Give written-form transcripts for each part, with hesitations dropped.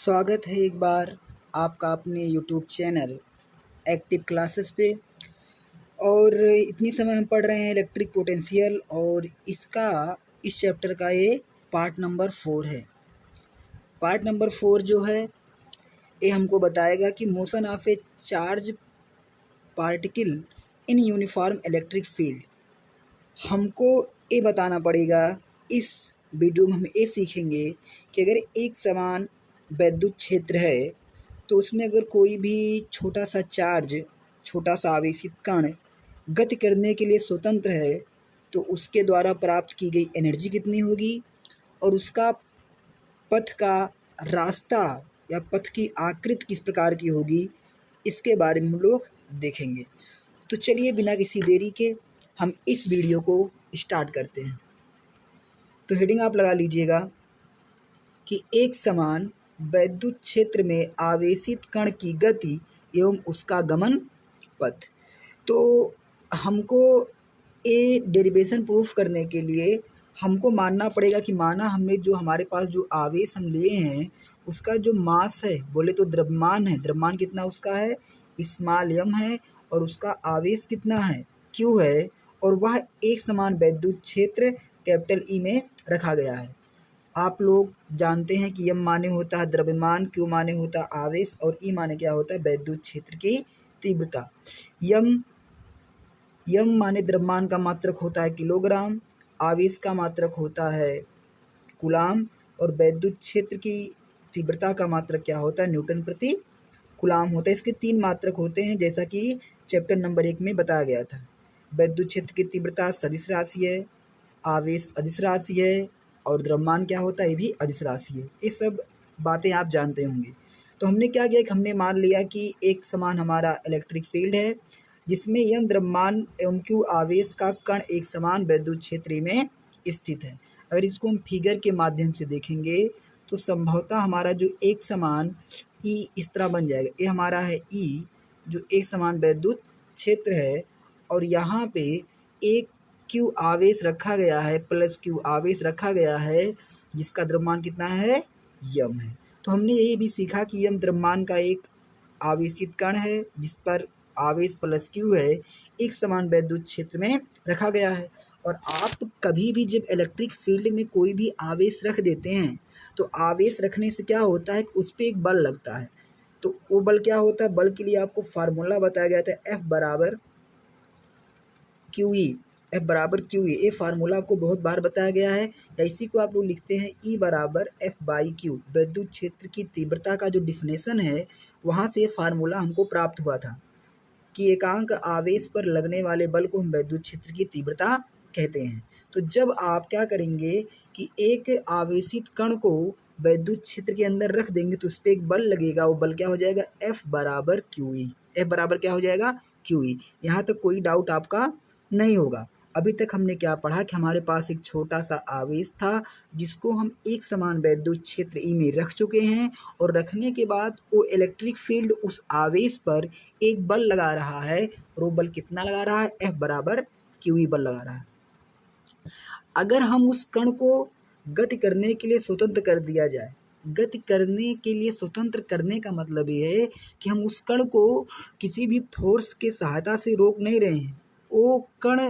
स्वागत है एक बार आपका अपने यूट्यूब चैनल एक्टिव क्लासेस पे। और इतनी समय हम पढ़ रहे हैं इलेक्ट्रिक पोटेंशियल, और इसका इस चैप्टर का ये पार्ट नंबर 4 है। पार्ट नंबर 4 जो है ये हमको बताएगा कि motion of A charge particle in uniform electric field. हमको ये बताना पड़ेगा, इस वीडियो में हम ये सीखेंगे कि अगर एक समान वैद्युत क्षेत्र है तो उसमें अगर कोई भी छोटा सा चार्ज, छोटा सा आवेशित कण गति करने के लिए स्वतंत्र है तो उसके द्वारा प्राप्त की गई एनर्जी कितनी होगी, और उसका पथ का रास्ता या पथ की आकृति किस प्रकार की होगी, इसके बारे में हम लोग देखेंगे। तो चलिए बिना किसी देरी के हम इस वीडियो को स्टार्ट करते हैं। तो हेडिंग आप लगा लीजिएगा कि एक समान वैद्युत क्षेत्र में आवेशित कण की गति एवं उसका गमन पथ। तो हमको ये डेरिवेशन प्रूफ करने के लिए हमको मानना पड़ेगा कि माना हमने जो हमारे पास जो आवेश हम लिए हैं उसका जो मास है, बोले तो द्रव्यमान है, द्रव्यमान कितना उसका है, स्मॉल m है, और उसका आवेश कितना है, q है, और वह एक समान वैद्युत क्षेत्र कैपिटल E में रखा गया है। आप लोग जानते हैं कि m माने होता है द्रव्यमान, q माने होता है आवेश, और E माने क्या होता है, वैद्युत क्षेत्र की तीव्रता। m माने द्रव्यमान का मात्रक होता है किलोग्राम, आवेश का मात्रक होता है कूलाम, और वैद्युत क्षेत्र की तीव्रता का मात्रक क्या होता है, न्यूटन प्रति कूलाम होता है। इसके 3 मात्रक होते हैं, जैसा कि चैप्टर नंबर 1 में बताया गया था। वैद्युत क्षेत्र की तीव्रता सदिश राशि है, आवेश अदिश राशि है, और द्रव्यमान क्या होता है, ये भी अदिश राशि है। ये सब बातें आप जानते होंगे। तो हमने क्या किया कि हमने मान लिया कि एक समान हमारा इलेक्ट्रिक फील्ड है जिसमें m द्रव्यमान एवं q आवेश का कण एक समान वैद्युत क्षेत्र में स्थित है। अगर इसको हम फिगर के माध्यम से देखेंगे तो संभवतः हमारा जो एक समान E इस तरह बन जाएगा। ये हमारा है E जो एक समान वैद्युत क्षेत्र है, और यहाँ पे एक Q आवेश रखा गया है प्लस Q आवेश रखा गया है जिसका द्रव्यमान कितना है, m है। तो हमने यही भी सीखा कि m द्रव्यमान का एक आवेशित कण है जिस पर आवेश प्लस q है, एक समान वैद्युत क्षेत्र में रखा गया है। और आप कभी भी जब इलेक्ट्रिक फील्ड में कोई भी आवेश रख देते हैं तो आवेश रखने से क्या होता है कि उस पर एक बल लगता है। तो वो बल क्या होता है, बल के लिए आपको फार्मूला बताया गया था F बराबर QE। F बराबर QE, ये फार्मूला आपको बहुत बार बताया गया है, या इसी को आप लोग लिखते हैं E बराबर F बाई Q। वैद्युत क्षेत्र की तीव्रता का जो डिफिनेशन है वहाँ से ये फार्मूला हमको प्राप्त हुआ था कि एकांक आवेश पर लगने वाले बल को हम वैद्युत क्षेत्र की तीव्रता कहते हैं। तो जब आप क्या करेंगे कि एक आवेशित कण को वैद्युत क्षेत्र के अंदर रख देंगे तो उस पर एक बल लगेगा, वो बल क्या हो जाएगा, F बराबर QE। F बराबर क्या हो जाएगा, QE। यहाँ तक कोई डाउट आपका नहीं होगा। अभी तक हमने क्या पढ़ा कि हमारे पास एक छोटा सा आवेश था जिसको हम एक समान वैद्युत क्षेत्र E में रख चुके हैं, और रखने के बाद वो इलेक्ट्रिक फील्ड उस आवेश पर एक बल लगा रहा है, और वो बल कितना लगा रहा है, F बराबर QE बल लगा रहा है। अगर हम उस कण को गति करने के लिए स्वतंत्र कर दिया जाए, गति करने के लिए स्वतंत्र करने का मतलब ये है कि हम उस कण को किसी भी फोर्स के सहायता से रोक नहीं रहे हैं, वो कण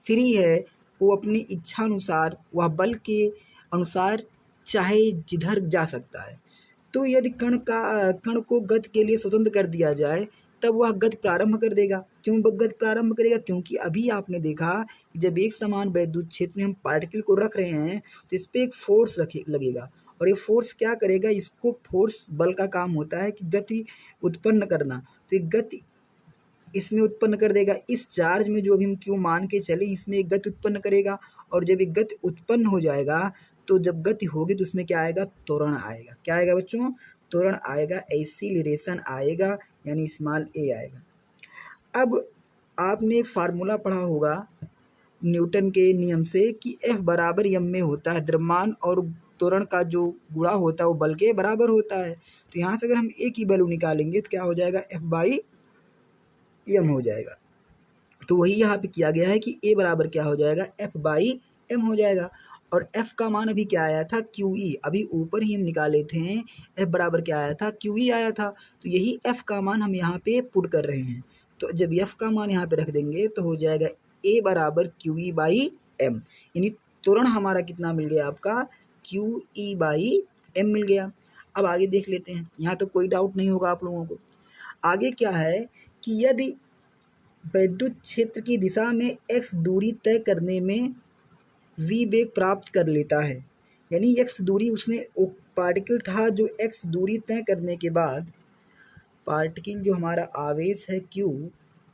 फ्री है, वो अपनी इच्छा अनुसार वह बल के अनुसार चाहे जिधर जा सकता है। तो यदि कण को गति के लिए स्वतंत्र कर दिया जाए तब वह गति प्रारंभ कर देगा। क्यों गति प्रारंभ करेगा, क्योंकि अभी आपने देखा कि जब एक समान वैद्युत क्षेत्र में हम पार्टिकल को रख रहे हैं तो इस पर एक फोर्स लगेगा, और ये फोर्स क्या करेगा, इसको फोर्स बल का काम होता है कि गति उत्पन्न करना। तो एक गति इसमें उत्पन्न कर देगा, इस चार्ज में जो अभी हम क्यों मान के चले इसमें एक गति उत्पन्न करेगा, और जब एक गति उत्पन्न हो जाएगा तो जब गति होगी तो उसमें क्या आएगा, त्वरण आएगा। क्या आएगा बच्चों, त्वरण आएगा, एक्सीलरेशन आएगा, यानी स्मॉल a आएगा। अब आपने फार्मूला पढ़ा होगा न्यूटन के नियम से कि F बराबर m में होता है, द्रव्यमान और त्वरण का जो गुणा होता है वो बल के बराबर होता है। तो यहाँ से अगर हम एक ही वैल्यू निकालेंगे तो क्या हो जाएगा, F बाई m हो जाएगा। तो वही यहाँ पे किया गया है कि A बराबर क्या हो जाएगा, F बाई m हो जाएगा। और f का मान अभी क्या आया था, QE। अभी ऊपर ही हम निकाले थे, f बराबर क्या आया था, QE आया था। तो यही f का मान हम यहाँ पे पुट कर रहे हैं। तो जब f का मान यहाँ पे रख देंगे तो हो जाएगा A बराबर QE बाई M, यानी तुरंत हमारा कितना मिल गया आपका, QE बाई M मिल गया। अब आगे देख लेते हैं, यहाँ तो कोई डाउट नहीं होगा आप लोगों को। आगे क्या है कि यदि विद्युत क्षेत्र की दिशा में x दूरी तय करने में v वेग प्राप्त कर लेता है, यानी x दूरी उसने पार्टिकल था जो x दूरी तय करने के बाद पार्टिकल जो हमारा आवेश है q,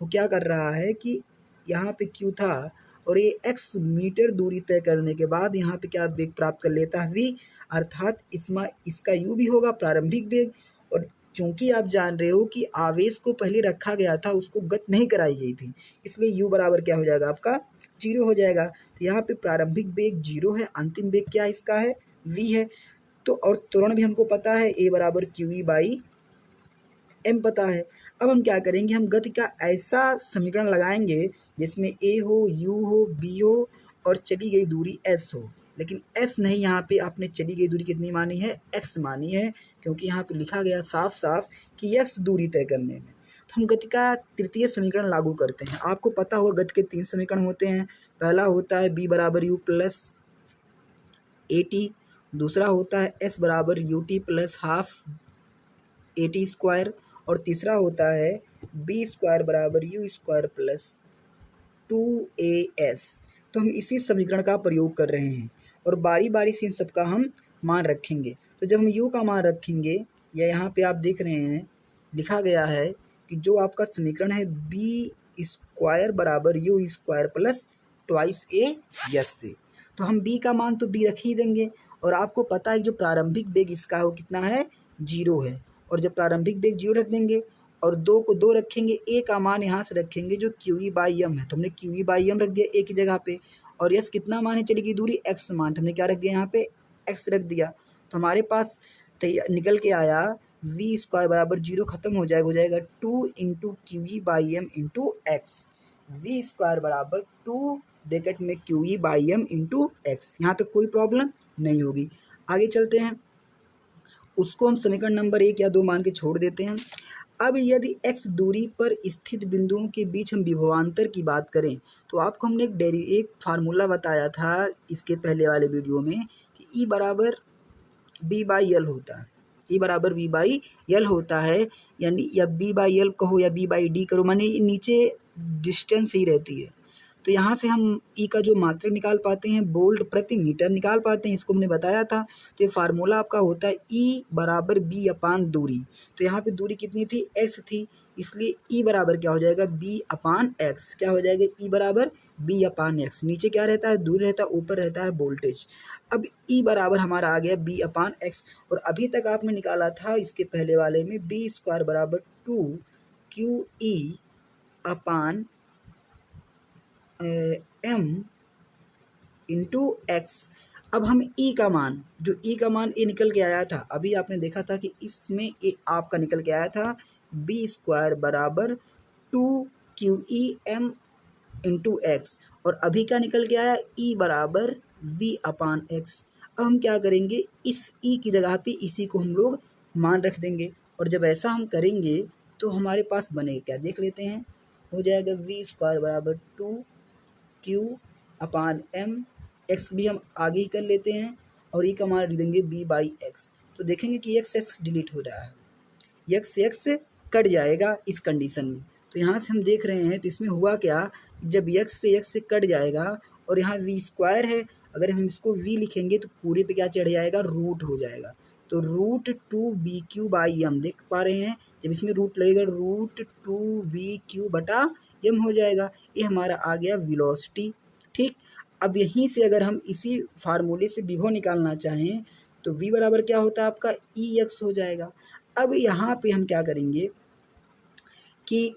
वो क्या कर रहा है कि यहाँ पे q था और ये x मीटर दूरी तय करने के बाद यहाँ पे क्या वेग प्राप्त कर लेता है, v, अर्थात इसका u भी होगा प्रारंभिक वेग। और चूंकि आप जान रहे हो कि आवेश को पहले रखा गया था, उसको गति नहीं कराई गई थी, इसलिए u बराबर क्या हो जाएगा आपका, 0 हो जाएगा। तो यहाँ पे प्रारंभिक वेग 0 है, अंतिम वेग क्या इसका है, v है। तो और त्वरण भी हमको पता है, a बराबर QE बाई M पता है। अब हम क्या करेंगे, हम गति का ऐसा समीकरण लगाएंगे जिसमें a हो, u हो, b हो और चली गई दूरी s हो, लेकिन s नहीं, यहाँ पे आपने चली गई दूरी कितनी मानी है, x मानी है, क्योंकि यहाँ पे लिखा गया साफ साफ कि x दूरी तय करने में। तो हम गति का तृतीय समीकरण लागू करते हैं। आपको पता होगा गति के 3 समीकरण होते हैं। पहला होता है b बराबर u प्लस at, दूसरा होता है s बराबर ut plus half at square, और तीसरा होता है b स्क्वायर बराबर u स्क्वायर प्लस 2as। तो हम इसी समीकरण का प्रयोग कर रहे हैं और बारी बारी से इन सबका हम मान रखेंगे। तो जब हम u का मान रखेंगे, या यहाँ पे आप देख रहे हैं लिखा गया है कि जो आपका समीकरण है b स्क्वायर बराबर u square plus twice a yes से, तो हम b का मान तो b रख ही देंगे। और आपको पता है जो प्रारंभिक वेग इसका हो कितना है, 0 है। और जब प्रारंभिक वेग 0 रख देंगे और 2 को 2 रखेंगे, a का मान यहाँ से रखेंगे जो QE बाई M है, तो हमने QE बाई M रख दिया a की जगह पे। और यस कितना मान है, चली गई दूरी x मान, तो हमने क्या रख दिया यहाँ पे, x रख दिया। तो हमारे पास निकल के आया v स्क्वायर बराबर 0 खत्म हो जाएगा 2 into QE by M into x, v square बराबर 2 ब्रैकेट में QE by M into x. यहाँ तक कोई प्रॉब्लम नहीं होगी। आगे चलते हैं, उसको हम समीकरण नंबर 1 या 2 मान के छोड़ देते हैं। अब यदि x दूरी पर स्थित बिंदुओं के बीच हम विभवांतर की बात करें, तो आपको हमने एक फार्मूला बताया था इसके पहले वाले वीडियो में कि E बराबर B बाई एल होता है, E बराबर B बाई एल होता है, यानी या B बाई एल कहो या B बाई डी करो, माने नीचे डिस्टेंस ही रहती है। तो यहाँ से हम ई का जो मात्रक निकाल पाते हैं, वोल्ट प्रति मीटर निकाल पाते हैं, इसको हमने बताया था। तो ये फार्मूला आपका होता है ई बराबर बी अपान दूरी। तो यहाँ पे दूरी कितनी थी, एक्स थी, इसलिए ई बराबर क्या हो जाएगा, बी अपान एक्स। क्या हो जाएगा, ई बराबर बी अपान एक्स। नीचे क्या रहता है, दूरी रहता है, ऊपर रहता है वोल्टेज। अब ई बराबर हमारा आ गया बी अपान एक्स। और अभी तक आपने निकाला था इसके पहले वाले में बी स्क्वायर बराबर 2 क्यू ई अपान m इंटू एक्स। अब हम e का मान, जो e का मान ए निकल के आया था, अभी आपने देखा था कि इसमें ए आपका निकल के आया था बी स्क्वायर बराबर 2 Q E M into x, और अभी क्या निकल के आया, e बराबर v अपान एक्स। अब हम क्या करेंगे, इस e की जगह पे इसी को हम लोग मान रख देंगे, और जब ऐसा हम करेंगे तो हमारे पास बनेगा क्या, देख लेते हैं। हो जाएगा v स्क्वायर बराबर 2 क्यू अपान एम, एक्स भी हम आगे ही कर लेते हैं, और ई का मान लिख देंगे बी बाई एक्स। तो देखेंगे कि एक्स एक्स डिलीट हो रहा है, एक्स से एक्स कट जाएगा इस कंडीशन में। तो यहाँ से हम देख रहे हैं, तो इसमें हुआ क्या, जब एक्स से कट जाएगा और यहाँ वी स्क्वायर है, अगर हम इसको वी लिखेंगे तो पूरे पे क्या चढ़ जाएगा, रूट हो जाएगा। तो root 2 B Q by M, देख पा रहे हैं, जब इसमें रूट लगेगा रूट 2 बी क्यू बटा एम हो जाएगा। ये हमारा आ गया वेलोसिटी। ठीक, अब यहीं से अगर हम इसी फार्मूले से विभव निकालना चाहें तो v बराबर क्या होता है आपका, ई एक्स हो जाएगा। अब यहाँ पे हम क्या करेंगे कि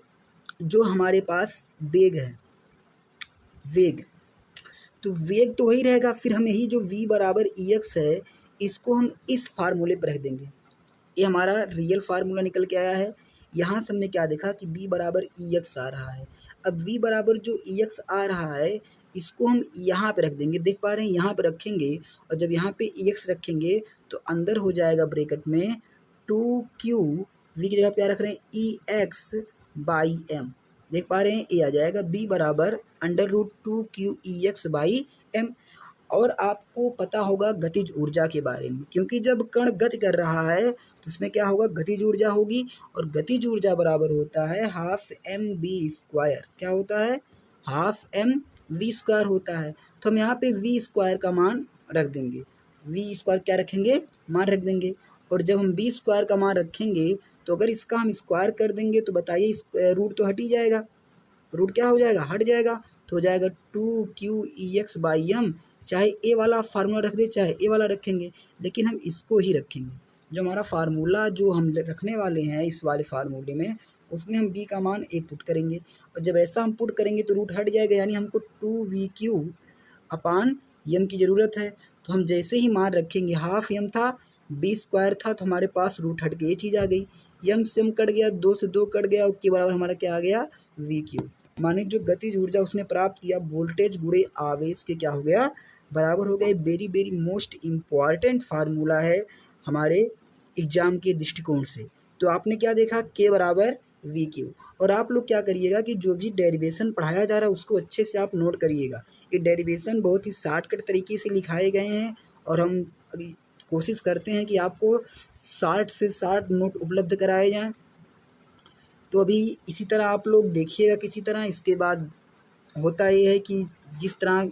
जो हमारे पास वेग है, वेग, तो वेग तो वही रहेगा, फिर हम यही जो v बराबर ई एक्स है, इसको हम इस फार्मूले पर रख देंगे। ये हमारा रियल फार्मूला निकल के आया है। यहाँ से हमने क्या देखा कि b बराबर ई एक्स आ रहा है। अब v बराबर जो ई एक्स आ रहा है, इसको हम यहाँ पे रख देंगे, देख पा रहे हैं, यहाँ पे रखेंगे और जब यहाँ पे एक्स रखेंगे तो अंदर हो जाएगा ब्रैकेट में 2q, v की जगह क्या रख रहे हैं ई एक्स बाई एम, देख पा रहे हैं ए आ जाएगा b बराबर √2q E x by M. और आपको पता होगा गतिज ऊर्जा के बारे में, क्योंकि जब कण गति कर रहा है तो उसमें क्या होगा, गतिज ऊर्जा होगी, और गतिज ऊर्जा बराबर होता है हाफ एम बी स्क्वायर। क्या होता है, हाफ एम वी स्क्वायर होता है। तो हम यहाँ पे वी स्क्वायर का मान रख देंगे, वी स्क्वायर क्या रखेंगे, मान रख देंगे। और जब हम बी स्क्वायर का मान रखेंगे तो अगर इसका हम स्क्वायर कर देंगे तो बताइए इस रूट तो हट ही जाएगा, रूट क्या हो जाएगा, हट जाएगा, तो हो जाएगा 2q E x by M. चाहे ए वाला फार्मूला रख दे चाहे ए वाला रखेंगे, लेकिन हम इसको ही रखेंगे। जो हमारा फार्मूला जो हम रखने वाले हैं इस वाले फार्मूले में, उसमें हम b का मान a पुट करेंगे, और जब ऐसा हम पुट करेंगे तो रूट हट जाएगा, यानी हमको 2vq अपान m की ज़रूरत है। तो हम जैसे ही मान रखेंगे, हाफ m था, b स्क्वायर था, तो हमारे पास रूट हट के ये चीज़ आ गई, m से m कट गया, 2 से 2 कट गया, उसके बराबर हमारा क्या आ गया, vq। माने जो गतिज ऊर्जा उसने प्राप्त किया वोल्टेज गुणे आवेश के क्या हो गया, बराबर हो गया। Very very most important formula है हमारे एग्जाम के दृष्टिकोण से। तो आपने क्या देखा, के बराबर वी क्यू। और आप लोग क्या करिएगा कि जो भी डेरिवेशन पढ़ाया जा रहा है उसको अच्छे से आप नोट करिएगा। ये डेरिवेशन बहुत ही शॉर्टकट तरीके से लिखाए गए हैं, और हम कोशिश करते हैं कि आपको 60 से 60 नोट उपलब्ध कराए जाएँ। तो अभी इसी तरह आप लोग देखिएगा किसी तरह। इसके बाद होता ये है कि जिस तरह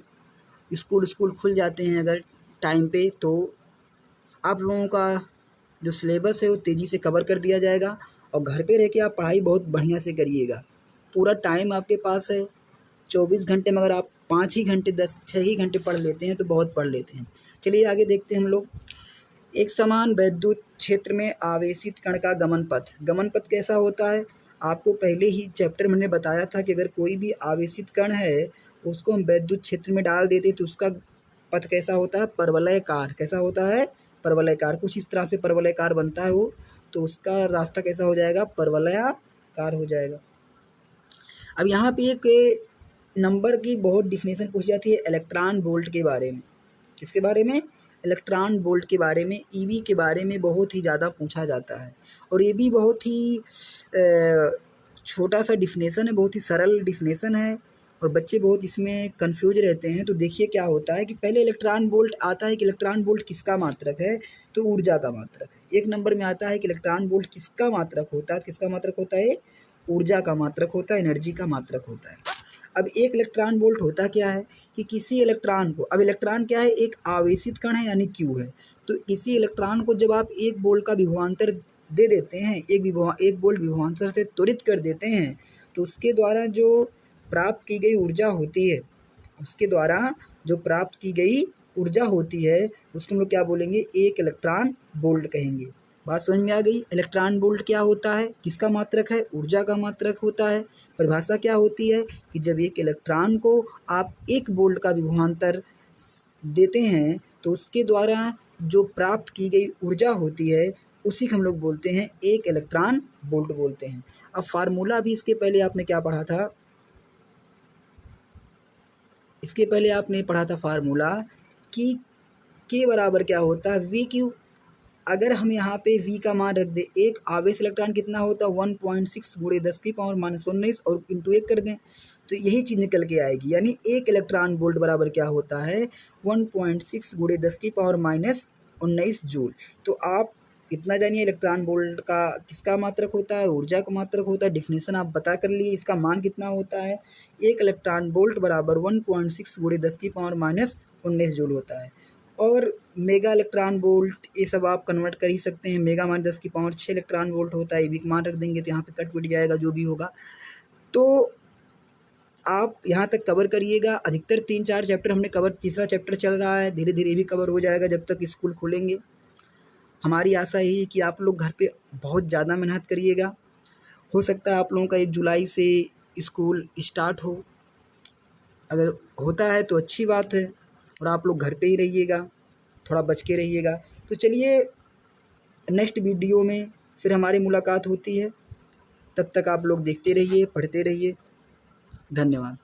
स्कूल खुल जाते हैं अगर टाइम पे, तो आप लोगों का जो सिलेबस है वो तेज़ी से कवर कर दिया जाएगा, और घर पे रह के आप पढ़ाई बहुत बढ़िया से करिएगा। पूरा टाइम आपके पास है 24 घंटे में, अगर आप 5 ही घंटे 6 ही घंटे पढ़ लेते हैं तो बहुत पढ़ लेते हैं। चलिए आगे देखते हैं हम लोग। एक समान वैद्युत क्षेत्र में आवेशित कण का गमन पथ। गमन पथ कैसा होता है, आपको पहले ही चैप्टर में मैंने बताया था कि अगर कोई भी आवेशित कण है उसको हम वैद्युत क्षेत्र में डाल देते तो उसका पथ कैसा होता है, परवलयकार। कैसा होता है, परवलयकार। कुछ इस तरह से परवलयकार बनता है वो, तो उसका रास्ता कैसा हो जाएगा, परवलयाकार हो जाएगा। अब यहाँ पे एक नंबर की बहुत डिफिनेशन पूछी जाती है इलेक्ट्रॉन वोल्ट के बारे में। किसके बारे में, इलेक्ट्रॉन वोल्ट के बारे में, ईवी के बारे में बहुत ही ज़्यादा पूछा जाता है। और ये भी बहुत ही छोटा सा डिफिनेशन है, बहुत ही सरल डिफिनेशन है, और बच्चे बहुत इसमें कंफ्यूज रहते हैं। तो देखिए क्या होता है कि पहले इलेक्ट्रॉन वोल्ट आता है कि इलेक्ट्रॉन वोल्ट किसका मात्रक है, तो ऊर्जा का मात्रक है। एक नंबर में आता है कि इलेक्ट्रॉन वोल्ट किसका मात्रक होता है, किसका मात्रक होता है, ऊर्जा का मात्रक होता है, एनर्जी का मात्रक होता है। अब एक इलेक्ट्रॉन वोल्ट होता क्या है कि किसी इलेक्ट्रॉन को, अब इलेक्ट्रॉन क्या है, एक आवेशित कण है यानी क्यू है, तो किसी इलेक्ट्रॉन को जब आप 1 वोल्ट का विभवांतर दे देते हैं, 1 वोल्ट विभवांतर से त्वरित कर देते हैं, तो उसके द्वारा जो प्राप्त की गई ऊर्जा होती है, उसके द्वारा जो प्राप्त की गई ऊर्जा होती है उसको हम लोग क्या बोलेंगे, 1 इलेक्ट्रॉन वोल्ट कहेंगे। बात समझ में आ गई। इलेक्ट्रॉन वोल्ट क्या होता है, किसका मात्रक है, ऊर्जा का मात्रक होता है। परिभाषा क्या होती है कि जब एक इलेक्ट्रॉन को आप 1 वोल्ट का विभवांतर देते हैं तो उसके द्वारा जो प्राप्त की गई ऊर्जा होती है उसी को हम लोग बोलते हैं 1 इलेक्ट्रॉन वोल्ट बोलते हैं। अब फार्मूला भी इसके पहले आपने क्या पढ़ा था, इसके पहले आपने पढ़ा था फार्मूला कि के बराबर क्या होता है, वी क्यू। अगर हम यहाँ पे v का मान रख दें, एक आवेश इलेक्ट्रॉन कितना होता है 1.6 गुणे 10⁻⁻19 और इंटू 1 कर दें तो यही चीज़ निकल के आएगी। यानी 1 इलेक्ट्रॉन वोल्ट बराबर क्या होता है, 1.6 गुणे 10⁻⁻19 जूल। तो आप इतना जानिए इलेक्ट्रॉन वोल्ट का किसका मात्रक होता है, ऊर्जा का मात्रक होता है। डिफिनेशन आप बता कर लिए, इसका मान कितना होता है, 1 इलेक्ट्रॉन वोल्ट बराबर 1.6 गुणे 10⁻⁻19 जूल होता है। और मेगा इलेक्ट्रॉन वोल्ट ये सब आप कन्वर्ट कर ही सकते हैं। मेगा मान 10⁻6 इलेक्ट्रॉन वोल्ट होता है, ये भी मान रख देंगे तो यहाँ पे कट पिट जाएगा जो भी होगा। तो आप यहाँ तक कवर करिएगा। अधिकतर 3-4 चैप्टर हमने कवर, तीसरा चैप्टर चल रहा है, धीरे धीरे भी कवर हो जाएगा जब तक स्कूल खुलेंगे। हमारी आशा यही है कि आप लोग घर पे बहुत ज़्यादा मेहनत करिएगा। हो सकता है आप लोगों का 1 जुलाई से स्कूल स्टार्ट हो, अगर होता है तो अच्छी बात है, और आप लोग घर पे ही रहिएगा, थोड़ा बच के रहिएगा। तो चलिए नेक्स्ट वीडियो में फिर हमारी मुलाकात होती है, तब तक आप लोग देखते रहिए, पढ़ते रहिए। धन्यवाद।